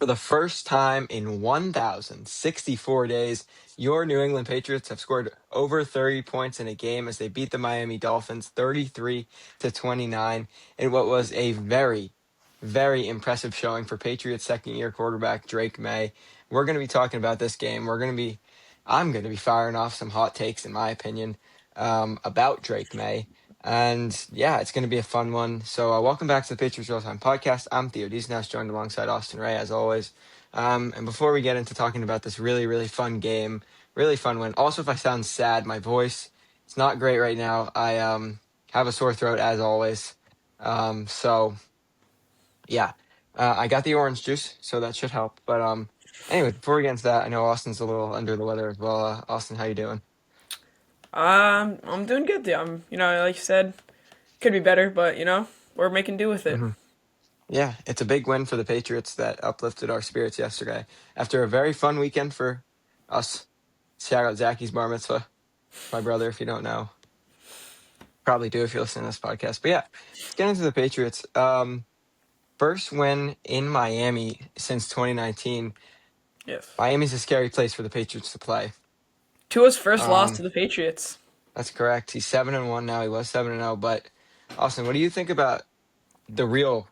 For the first time in 1,064 days, your New England Patriots have scored over 30 points in a game as they beat the Miami Dolphins 33-29 in what was a very, very impressive showing for Patriots second-year quarterback Drake May. We're going to be talking about this game. I'm going to be firing off some hot takes, in my opinion, about Drake May. And yeah, it's going to be a fun one. So welcome back to the Patriots Real Time Podcast. I'm Theo Deasnash, joined alongside Austin Ray, as always. And before we get into talking about this really, really fun game, really fun win. Also, if I sound sad, my voice, it's not great right now. I have a sore throat, as always. So yeah, I got the orange juice, so that should help. But anyway, before we get into that, I know Austin's a little under the weather as well. Austin, how you doing? I'm doing good. Like you said, could be better, but we're making do with it. hmm Yeah, it's a big win for the Patriots that uplifted our spirits yesterday. After a very fun weekend for us. Shout out Zachy's bar mitzvah, my brother, if you don't know. Probably do if you listen to this podcast. But yeah, let's get into the Patriots. First win in Miami since 2019. Yes. Miami's a scary place for the Patriots to play. Tua's first loss Um, to the Patriots. that's correct. He's 7-1 now. He was 7-0. But Austin, what do you think about the real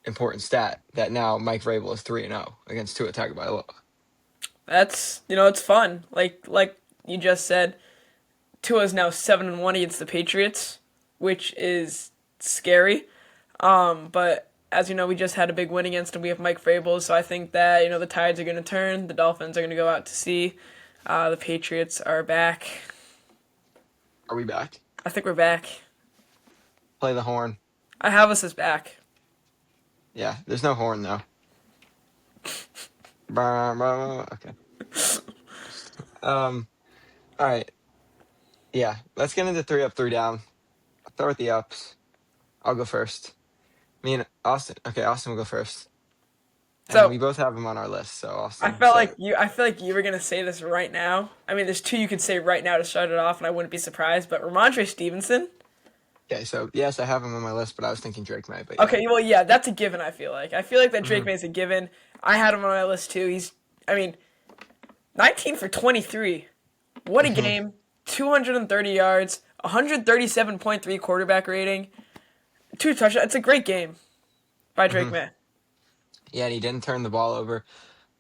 important stat that now Mike Vrabel is 3-0 against Tua Tagovailoa? It's fun. Like you just said, Tua's now 7-1 against the Patriots, which is scary. But as you know, we just had a big win against him. We have Mike Vrabel, so I think that the tides are going to turn. The Dolphins are going to go out to sea. The Patriots are back. Are we back? I think we're back. Play the horn. I have us as back. Yeah, there's no horn though. Bah, bah, okay. Um. All right. Yeah. Let's get into 3 up, 3 down. I'll start with the ups. I'll go first. Me and Austin. Okay, Austin will go first. And So we both have him on our list. So I Austin, felt say like it. you. I feel like you were gonna say this right now. I mean, there's two you could say right now to start it off, and I wouldn't be surprised. But Ramondre Stevenson. Okay. So yes, I have him on my list, but I was thinking Drake May. But yeah. Okay, well, yeah, that's a given. I feel like. I feel like that Drake hmm May's a given. I had him on my list too. I mean, 19 for 23. What a hmm game! 230 yards, 137.3 quarterback rating, 2 touchdowns. It's a great game by Drake hmm May. Yeah, and he didn't turn the ball over.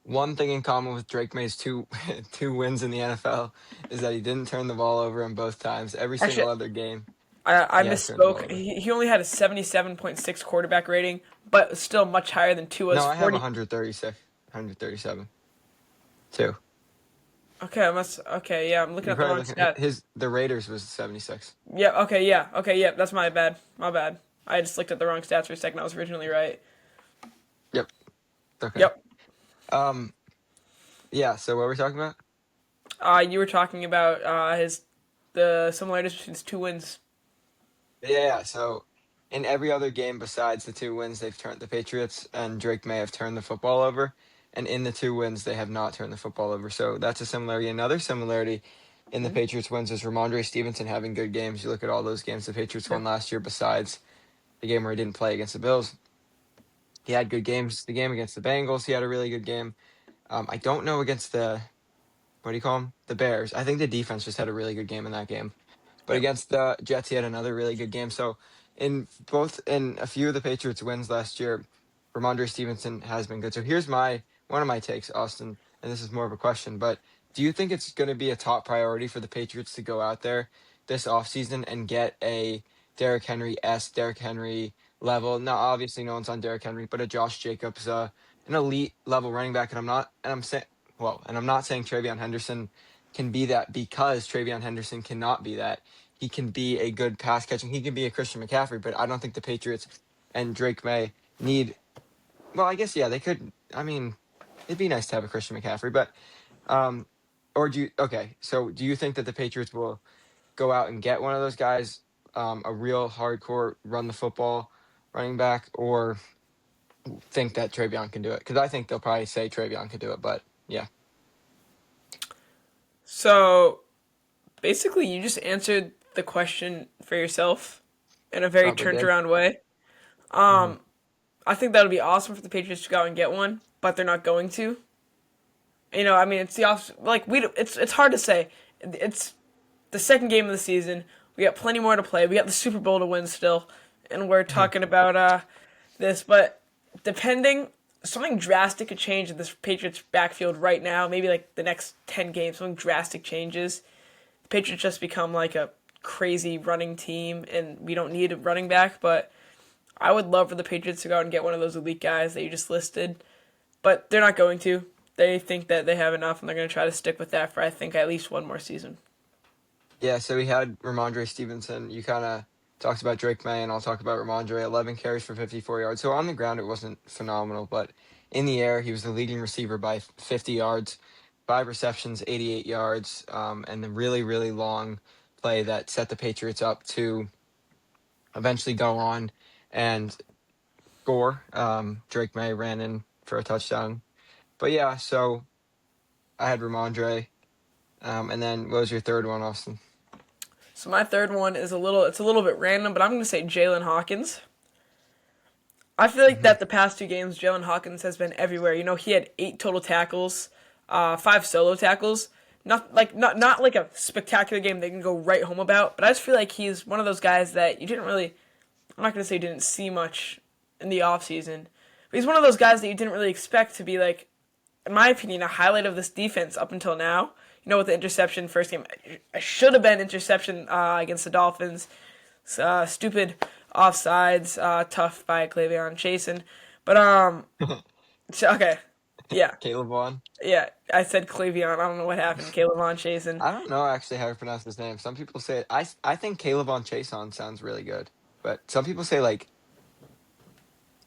One thing in common with Drake May's two two wins in the NFL is that he didn't turn the ball over in both times. Every Actually, single other game, I he has turned the ball misspoke. over. He only had a 77.6 quarterback rating, but still much higher than No, Tua's I have 40. 136, 137, too. Okay, I must. Okay, yeah, I'm looking You're at the probably wrong looking at stat. the Raiders was 76. Yeah. Okay. Yeah. Okay. Yeah. That's my bad. My bad. I just looked at the wrong stats for a second. I was originally right. Yep. Okay. Yep. Um. Yeah. So what were we talking about? You were talking about the similarities between his two wins. Yeah. So in every other game besides the 2 wins, the Patriots and Drake May have turned the football over, and in the 2 wins, they have not turned the football over. So that's a similarity. Another similarity in the Hmm. Patriots wins is Ramondre Stevenson having good games. You look at all those games the Patriots Yeah. won last year, besides the game where he didn't play against the Bills. He had good games. The game against the Bengals, he had a really good game. I don't know against the what do you call them? The Bears. I think the defense just had a really good game in that game. But Yep. against the Jets, he had another really good game. So in a few of the Patriots wins last year, Ramondre Stevenson has been good. So here's one of my takes, Austin, and this is more of a question, but do you think it's going to be a top priority for the Patriots to go out there this offseason and get a Derrick Henry level? Now, obviously, no one's on Derrick Henry, but a Josh Jacobs, an elite level running back, and I'm not saying Travion Henderson can be that because Travion Henderson cannot be that. He can be a good pass catching. He can be a Christian McCaffrey, but I don't think the Patriots and Drake May need. Well, I guess yeah, they could. I mean, it'd be nice to have a Christian McCaffrey, but um, or do you? Okay, so do you think that the Patriots will go out and get one of those guys, a real hardcore run the football running back, or think that Travion can do it? Because I think they'll probably say Travion can do it, but yeah, So basically, you just answered the question for yourself in a very probably turned did. around way. hmm I think that would be awesome for the Patriots to go out and get one, but they're not going to. I mean, it's the off like we. It's hard to say. It's the second game of the season. We got plenty more to play. We got the Super Bowl to win still, and we're Mhm. talking about this. But depending, something drastic could change in this Patriots backfield right now. Maybe like the next 10 games, something drastic changes. The Patriots just become like a crazy running team, and we don't need a running back. But I would love for the Patriots to go out and get one of those elite guys that you just listed, but they're not going to. They think that they have enough, and they're going to try to stick with that for I think at least one more season. Yeah, so we had Ramondre Stevenson. You kind of talked about Drake May, and I'll talk about Ramondre. 11 carries for 54 yards. So on the ground, it wasn't phenomenal, but in the air, he was the leading receiver by 50 yards, 5 receptions, 88 yards, and the really, really long play that set the Patriots up to eventually go on and score. Drake May ran in for a touchdown. But yeah, so I had Ramondre. And then what was your third one, Austin? So my third one is it's a little bit random, but I'm going to say Jalen Hawkins. I feel like Hmm. that the past 2 games, Jalen Hawkins has been everywhere. He had 8 total tackles, 5 solo tackles. Not like a spectacular game they can go right home about, but I just feel like he's one of those guys that you didn't really. I'm not gonna say you didn't see much in the offseason, but he's one of those guys that you didn't really expect to be like, in my opinion, a highlight of this defense up until now. With the interception first game, I should have been interception against the Dolphins. Stupid offsides, tough by Clavion Chasen. But okay, yeah, Caleb Vaughn. yeah. I said Clavion. I don't know what happened. Caleb on Chasen. I don't know actually how to pronounce his name. Some people say it. I think Caleb on Chason sounds really good, but some people say like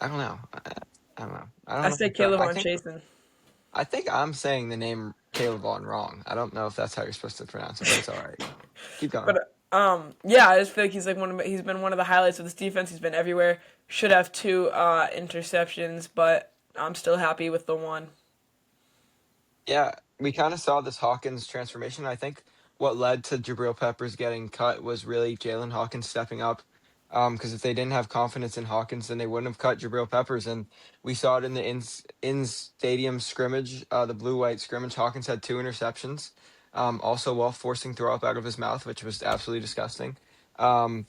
I don't know. I don't know. I don't I know for said sure. Caleb on Chasen. I think I'm saying the name Caleb Vaughn wrong. I don't know if that's how you're supposed to pronounce it, but it's all right. Keep going. But yeah, I just feel like he's been one of the highlights of this defense. He's been everywhere. Should have 2 interceptions, but I'm still happy with the one. Yeah, we kind of saw this Hawkins transformation. I think what led to Jabril Peppers getting cut was really Jalen Hawkins stepping up. Because if they didn't have confidence in Hawkins, then they wouldn't have cut Jabril Peppers. And we saw it in the in stadium scrimmage, the blue white scrimmage. Hawkins had 2 interceptions, also while forcing throw up out of his mouth, which was absolutely disgusting. Um,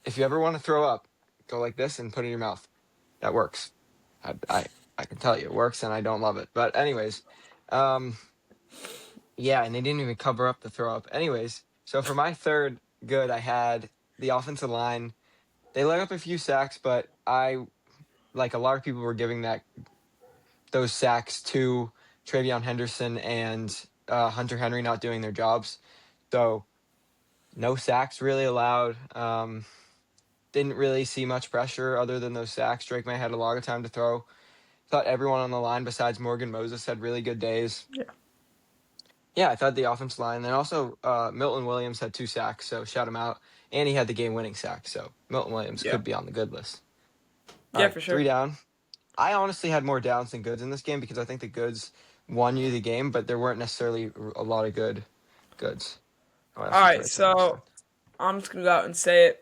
if you ever want to throw up, go like this and put it in your mouth. That works. I can tell you it works, and I don't love it. But anyways. Um, yeah, and they didn't even cover up the throw up. Anyways, so for my third good, I had the offensive line. They let up a few sacks, but like a lot of people were giving those sacks to Travion Henderson and Hunter Henry not doing their jobs. So no sacks really allowed. Didn't really see much pressure other than those sacks. Drake May had a lot of time to throw. Thought everyone on the line besides Morgan Moses had really good days. Yeah. Yeah, I thought the offensive line. Then also Milton Williams had 2 sacks, so shout him out. And he had the game-winning sack, so Milton Williams Yeah. could be on the good list. All Yeah, right, for sure. 3 down. I honestly had more downs than goods in this game because I think the goods won you the game, but there weren't necessarily a lot of goods. What All else should right, I say, Austin? so I'm just gonna go out and say it.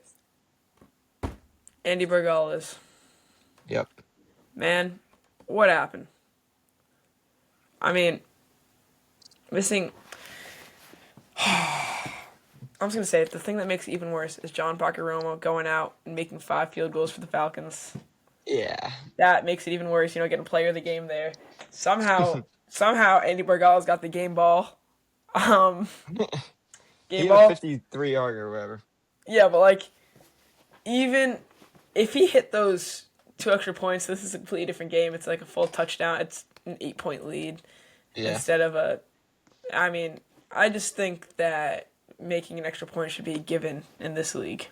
Andy Bergalis, Yep. man, what happened? I mean, missing. I'm just gonna say it. The thing that makes it even worse is John Parker Romo going out and making 5 field goals for the Falcons. Yeah. That makes it even worse. Getting player of the game there. Somehow, Andy Bergalis got the game ball. Um, He game had a ball. 53 yard or whatever. Yeah, but like, even if he hit those 2 extra points, this is a completely different game. It's like a full touchdown. It's an 8 point lead Yeah. instead of a. I mean, I just think that making an extra point should be given in this league,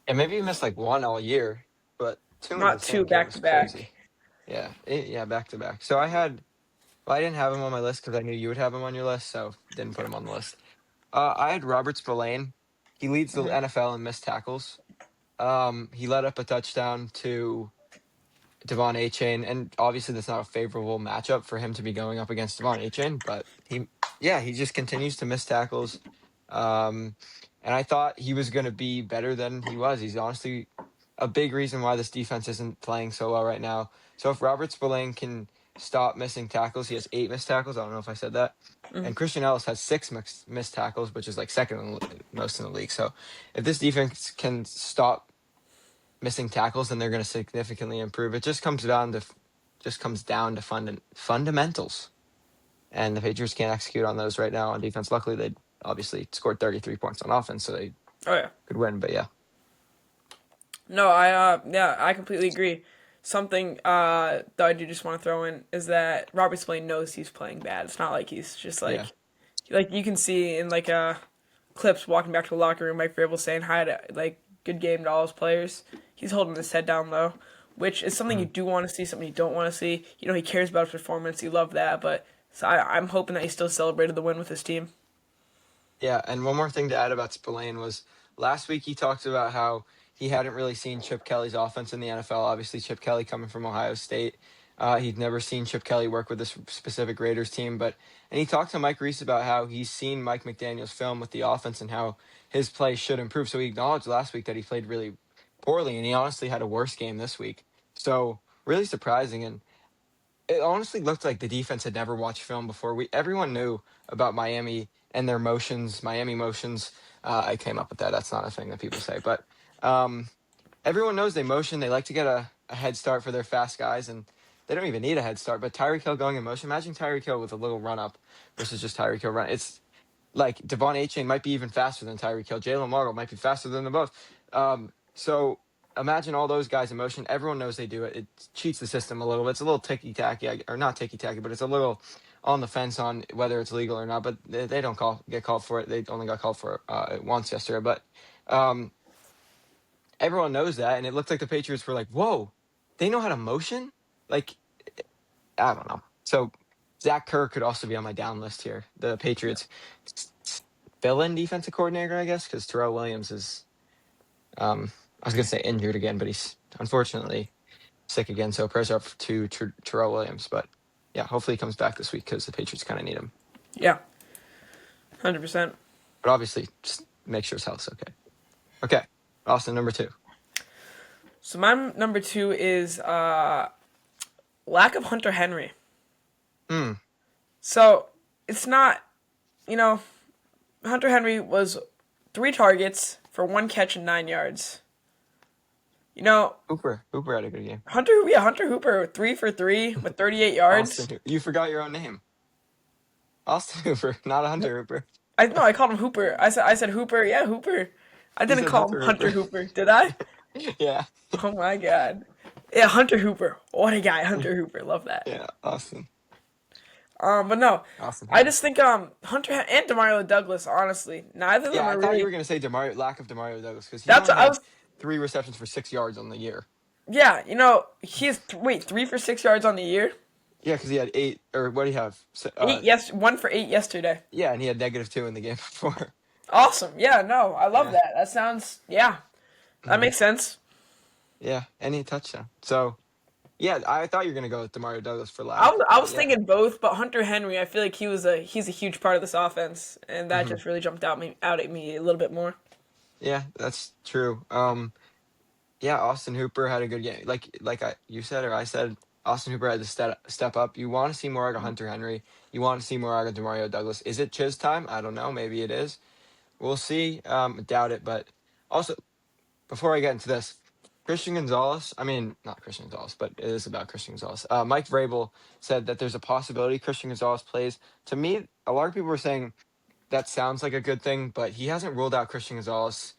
And maybe he missed like one all year, but two in the not two same game back is to crazy. back. Yeah. Yeah, back to back. So well, I didn't have him on my list because I knew you would have him on your list, so didn't put him on the list. I had Robert Spillane. He leads the NFL in missed tackles. He led up a touchdown to Devon Achane, and obviously that's not a favorable matchup for him to be going up against Devon Achane, but he just continues to miss tackles. And I thought he was going to be better than he was. He's honestly a big reason why this defense isn't playing so well right now. So if Robert Spillane can stop missing tackles, he has 8 missed tackles. I don't know if I said that. Mm. And Christian Ellis has 6 missed tackles, which is like second most in the league. So if this defense can stop missing tackles, then they're going to significantly improve. It just comes down to fundamentals, and the Patriots can't execute on those right now on defense. Luckily, they obviously scored 33 points on offense, so they Oh yeah. could win. But yeah, No, yeah, I completely agree. Something that I do just want to throw in is that Robert Spillane knows he's playing bad. It's not like he's just yeah, like you can see in clips walking back to the locker room, Mike Vrabel saying hi to like good game to all his players. He's holding his head down low, which is something you mhm. do want to see, something you don't want to see. You know, he cares about his performance. You love that, but so I'm hoping that he still celebrated the win with his team. Yeah. And one more thing to add about Spillane was last week he talked about how he hadn't really seen Chip Kelly's offense in the NFL. Obviously, Chip Kelly coming from Ohio State. He'd never seen Chip Kelly work with this specific Raiders team, and he talked to Mike Reese about how he's seen Mike McDaniel's film with the offense and how his play should improve. So he acknowledged last week that he played really poorly, and he honestly had a worse game this week. So really surprising, and it honestly looked like the defense had never watched film before. Everyone knew about Miami and their motions, Miami motions. I came up with that. That's not a thing that people say, but um, everyone knows they motion. They like to get a head start for their fast guys, and they don't even need a head start. But Tyreek Hill going in motion. Imagine Tyreek Hill with a little run up versus just Tyreek Hill run. It's like Devon Achane might be even faster than Tyreek Hill. Jalen Waddle might be faster than them both. So imagine all those guys in motion. Everyone knows they do it. It cheats the system a little bit. It's a little ticky tacky, or not ticky tacky, but it's a little on the fence on whether it's legal or not. But they don't get called for it. They only got called for it once yesterday. But um, everyone knows that, and it looked like the Patriots were like, "Whoa, they know how to motion." Like I don't know. So Zach Kerr could also be on my down list here. The Patriots fill-in defensive coordinator, I guess, because Terrell Williams is, I was going to say injured again, but he's unfortunately sick again. So prayers up to Terrell Williams. But yeah, hopefully he comes back this week because the Patriots kind of need him. Yeah, 100%. But obviously, just make sure his health's okay. Okay, Austin, number 2. So my number 2 is lack of Hunter Henry. Hmm. So it's not, you know, Hunter Henry was 3 targets for 1 catch and 9 yards. You know, Hooper had a good game. Hunter Hooper 3 for 3 with 38 yards. You forgot your own name. Austin Hooper, not a Hunter Hooper. I called him Hooper. I said Hooper. Yeah, Hooper. I You didn't said call him Hunter Hunter Hooper. Hooper, did I? Yeah. Oh my god. Yeah, Hunter Hooper. What a guy, Hunter Hooper. Love that. Yeah, Austin. But no, Austin I Hooper. just think Hunter and Demario Douglas. Honestly, neither of them Yeah, I are thought you really. were going to say lack of Demario Douglas because he That's only what I had was. 3 receptions for 6 yards on the year. Yeah, he's wait 3 for 6 yards on the year. Yeah, because he had 8, or what do you have? 1 for 8 yesterday. Yeah, and he had -2 in the game before. Awesome. Yeah, no, I love Yeah. that. That sounds. Yeah, that Mhm. makes sense. Yeah, and he touchdown. So, yeah, I thought you were going to go with Demario Douglas for I lack. was, I But was yeah. thinking both, but Hunter Henry, I feel like he's a huge part of this offense, and that hmm just really jumped out at me a little bit more. Yeah, that's true. Yeah, Austin Hooper had a good game. You said or I said, Austin Hooper had to step up. You want to see more out of Hunter Henry. You want to see more out of Demario Douglas. Is it Chiz time? I don't know. Maybe it is. We'll see. Doubt it. But also, before I get into this, Christian Gonzalez. I mean, not Christian Gonzalez, but it is about Christian Gonzalez. Mike Vrabel said that there's a possibility Christian Gonzalez plays. To me, a lot of people were saying that sounds like a good thing, but he hasn't ruled out Christian Gonzalez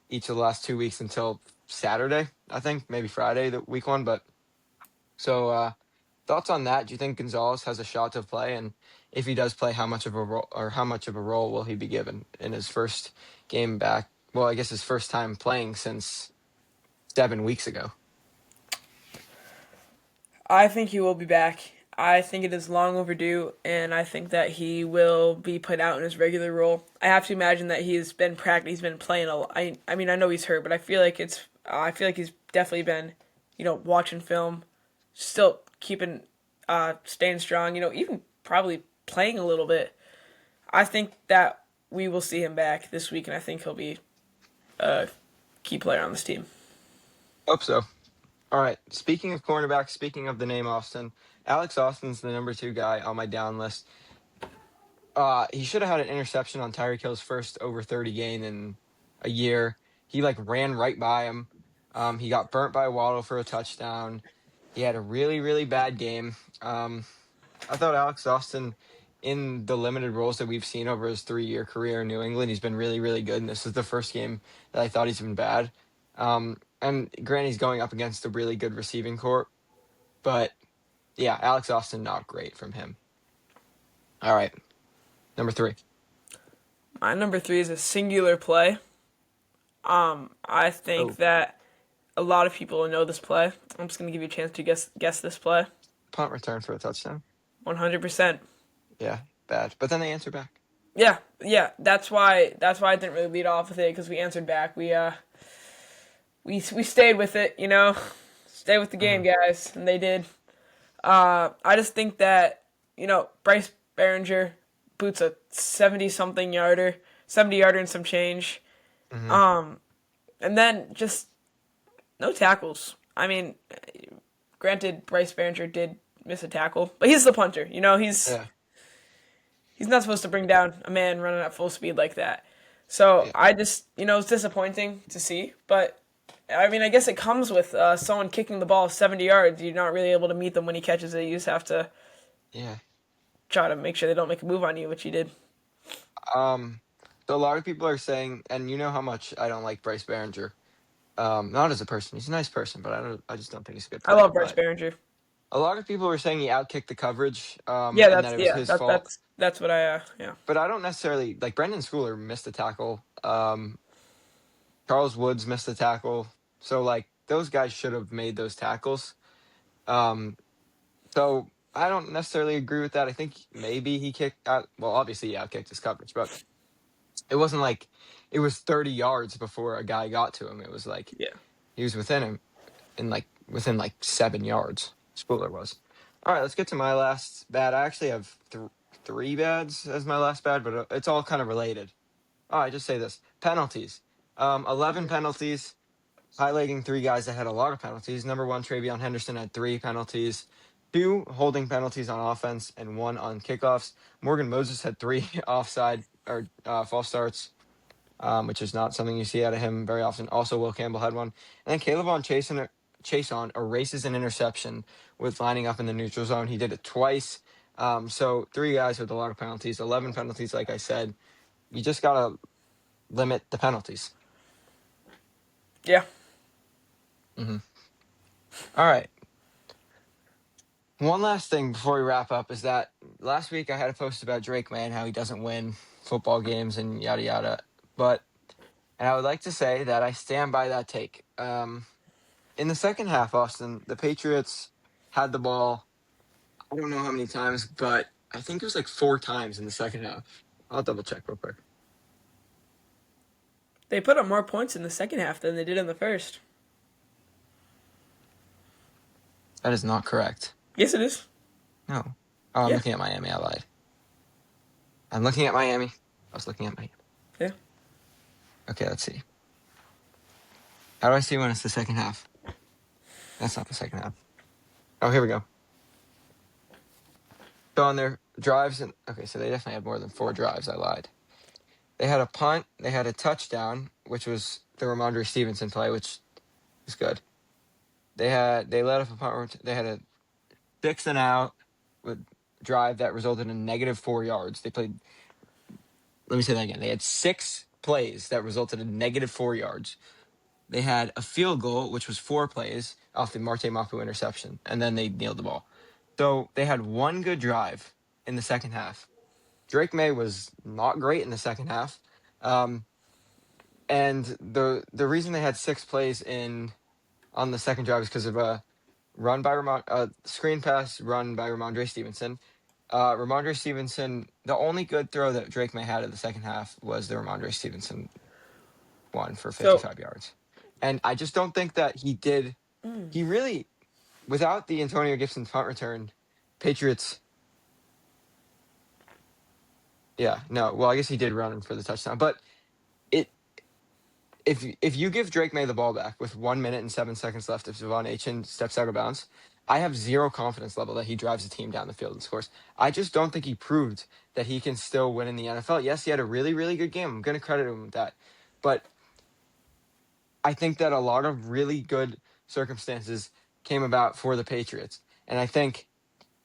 each of the last 2 weeks until Saturday, I think, maybe Friday, the week 1. But so thoughts on that? Do you think Gonzalez has a shot to play? And if he does play, how much of a role will he be given in his first game back? Well, I guess his first time playing since 7 weeks ago. I think he will be back. I think it is long overdue, and I think that he will be put out in his regular role. I have to imagine that he's been he's been playing a lot. I mean, I know he's hurt, but I feel like he's definitely been, watching film, still keeping, staying strong. Even probably playing a little bit. I think that we will see him back this week, and I think he'll be a key player on this team. Hope so. All right. Speaking of cornerbacks, speaking of the name Austin, Alex Austin's the number 2 guy on my down list. He should have had an interception on Tyreek Hill's first over 30 gain in a year. He like ran right by him. He got burnt by Waddle for a touchdown. He had a really, really bad game. I thought Alex Austin, in the limited roles that we've seen over his 3-year career in New England, he's been really, really good. And this is the first game that I thought he's been bad. And granted, he's going up against a really good receiving corps, but yeah, Alex Austin, not great from him. All right, number 3. My number three is a singular play. I think Oh, that a lot of people will know this play. I'm just gonna give you a chance to guess this play. punt return for a touchdown. 100%. Yeah, bad. But then they answer back. Yeah, yeah. That's why I didn't really lead off with it because we answered back. We stayed with it. Stay with the game, Hmm. guys, and they did. I just think that Bryce Behringer boots a 70 yarder and some change. Hmm. Um, and then just no tackles. I mean, granted, Bryce Behringer did miss a tackle, but he's the punter. Yeah, He's not supposed to bring down a man running at full speed like that. So yeah, I just, it's disappointing to see. But I mean, I guess it comes with someone kicking the ball 70 yards. You're not really able to meet them when he catches it. You just have to yeah. try to make sure they don't make a move on you, which he did. Um, so a lot of people are saying, and you know how much I don't like Bryce Behringer. Not as a person, he's a nice person, but I just don't think he's a good I player. love Bryce But Behringer. a lot of people were saying he outkicked the coverage, Yeah, and that it was his fault. that's what I yeah. But I don't necessarily like Brendan Schooler missed a tackle. Charles Woods missed a tackle. So like those guys should have made those tackles. Um, so I don't necessarily agree with that. I think maybe he kicked out. Well, obviously, yeah, kicked his coverage, but it wasn't like it was 30 yards before a guy got to him. It was like Yeah. he was within him within like 7 yards. Spooler was. All right, let's get to my last bad. I actually have 3 bads as my last bad, but it's all kind of related. Oh, I just say this: penalties. 11 penalties, highlighting 3 guys that had a lot of penalties. Number 1, Travion Henderson had 3 penalties, 2 holding penalties on offense, and 1 on kickoffs. Morgan Moses had 3 offside or false starts, which is not something you see out of him very often. Also, Will Campbell had 1. And then Caleb Chason erases an interception with lining up in the neutral zone. He did it twice. So 3 guys with a lot of penalties, 11 penalties, like I said. You just got to limit the penalties. Yeah. Hmm. All right. One last thing before we wrap up is that last week I had a post about Drake May and how he doesn't win football games and yada yada. And I would like to say that I stand by that take. In the second half, Austin, the Patriots had the ball. I don't know how many times, but I think it was like 4 times in the second half. I'll double check real quick. They put up more points in the second half than they did in the first. That is not correct. Yes, it is. No. Oh, I'm Yeah. looking at Miami. I lied. I'm looking at Miami. I was looking at Miami. Yeah. Okay, let's see. How do I see when it's the second half? That's not the second half. Oh, here we go. So on their drives, and okay, so they definitely had more than 4 drives. I lied. They had a punt, they had a touchdown, which was the Ramondre Stevenson play, which is good. They let up a punt. They had a 6 and out with drive that resulted in -4 yards. They played. Let me say that again. They had 6 plays that resulted in -4 yards. They had a field goal, which was 4 plays off the Marte Mapu interception, and then they nailed the ball. So they had 1 good drive in the second half. Drake May was not great in the second half. Um, and the reason they had 6 plays in on the second drive is because of a screen pass run by Ramondre Stevenson. Ramondre Stevenson, the only good throw that Drake May had in the second half was the Ramondre Stevenson one for So 55 yards. And I just don't think that he really, without the Antonio Gibson punt return, Patriots, yeah, no, well, I guess he did run him for the touchdown, but it if you give Drake May the ball back with 1 minute and 7 seconds left, if Devon Achane steps out of bounds, I have zero confidence level that he drives the team down the field and scores. I just don't think he proved that he can still win in the NFL. Yes, he had a really, really good game. I'm going to credit him with that. But I think that a lot of really good circumstances came about for the Patriots. And I think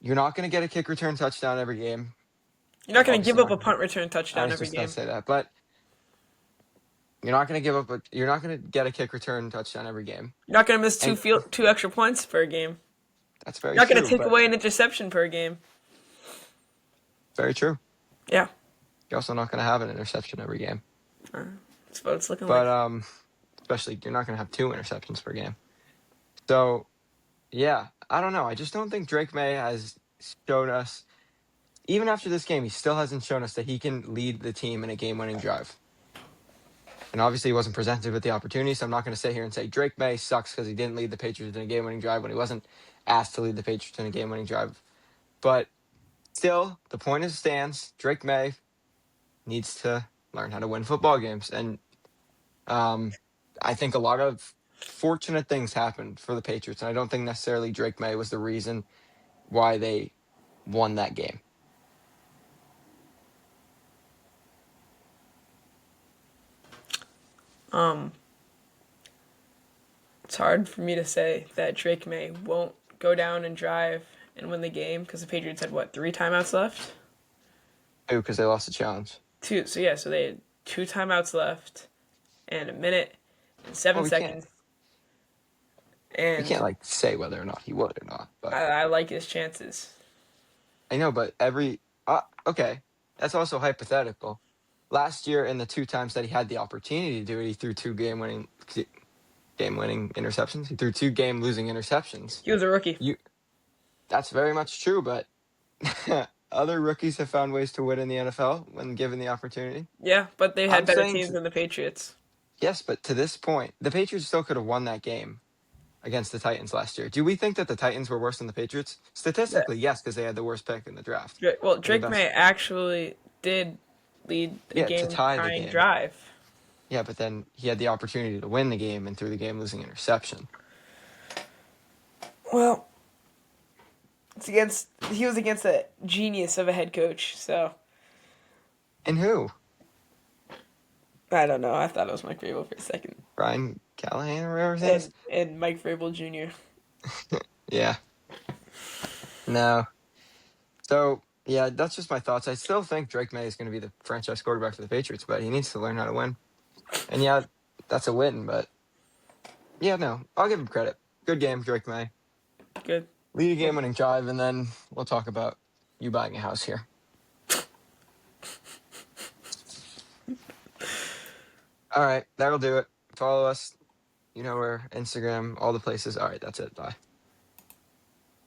you're not going to get a kick return touchdown every game. You're not going to give Obviously up not. a punt return I touchdown was every just about to game. say that. But you're not going to give up you're not going to get a kick return touchdown every game. You're not going to miss And two extra points per game. that's very You're not going to true, take but away an interception per game. very true. Yeah, You're also not going to have an interception every game. that's what it's looking But like. especially you're not going to have 2 interceptions per game. So, yeah, I don't know. I just don't think Drake May has shown us, even after this game, he still hasn't shown us that he can lead the team in a game-winning drive. And obviously, he wasn't presented with the opportunity, so I'm not going to sit here and say Drake May sucks because he didn't lead the Patriots in a game-winning drive when he wasn't asked to lead the Patriots in a game-winning drive. But still, the point is stands. Drake May needs to learn how to win football games. And I think a lot of fortunate things happened for the Patriots, and I don't think necessarily Drake May was the reason why they won that game. It's hard for me to say that Drake May won't go down and drive and win the game because the Patriots had what, 3 timeouts left? Because they lost the challenge. Two. So yeah, so they had 2 timeouts left and a minute and Well, seven we can't seconds. we And can't like say whether or not he would or not. But I like his chances. I know, but okay, that's also hypothetical. Last year, in the 2 times that he had the opportunity to do it, he threw two game-winning interceptions. He threw two game-losing interceptions. He was a rookie. That's very much true, but other rookies have found ways to win in the NFL when given the opportunity. Yeah, but they had I'm better saying teams than the Patriots. yes, but to this point, the Patriots still could have won that game against the Titans last year. Do we think that the Titans were worse than the Patriots? Yeah. Statistically, yes, because they had the worst pick in the draft. Well, Or the Drake May best. actually did lead a Yeah, to tie the game-tying game. drive. Yeah, but then he had the opportunity to win the game and threw the game-losing interception. Well, he was against a genius of a head coach, so And who? I don't know. I thought it was Mike Vrabel for a second. Brian Callahan or whatever his name is? And Mike Vrabel Jr. Yeah. No. So, yeah, that's just my thoughts. I still think Drake May is going to be the franchise quarterback for the Patriots, but he needs to learn how to win. And yeah, that's a win, but yeah, no, I'll give him credit. Good game, Drake May. Good. Lead a game-winning drive, and then we'll talk about you buying a house here. All right, that'll do it. Follow us. You know where, Instagram, all the places. All right, that's it. Bye.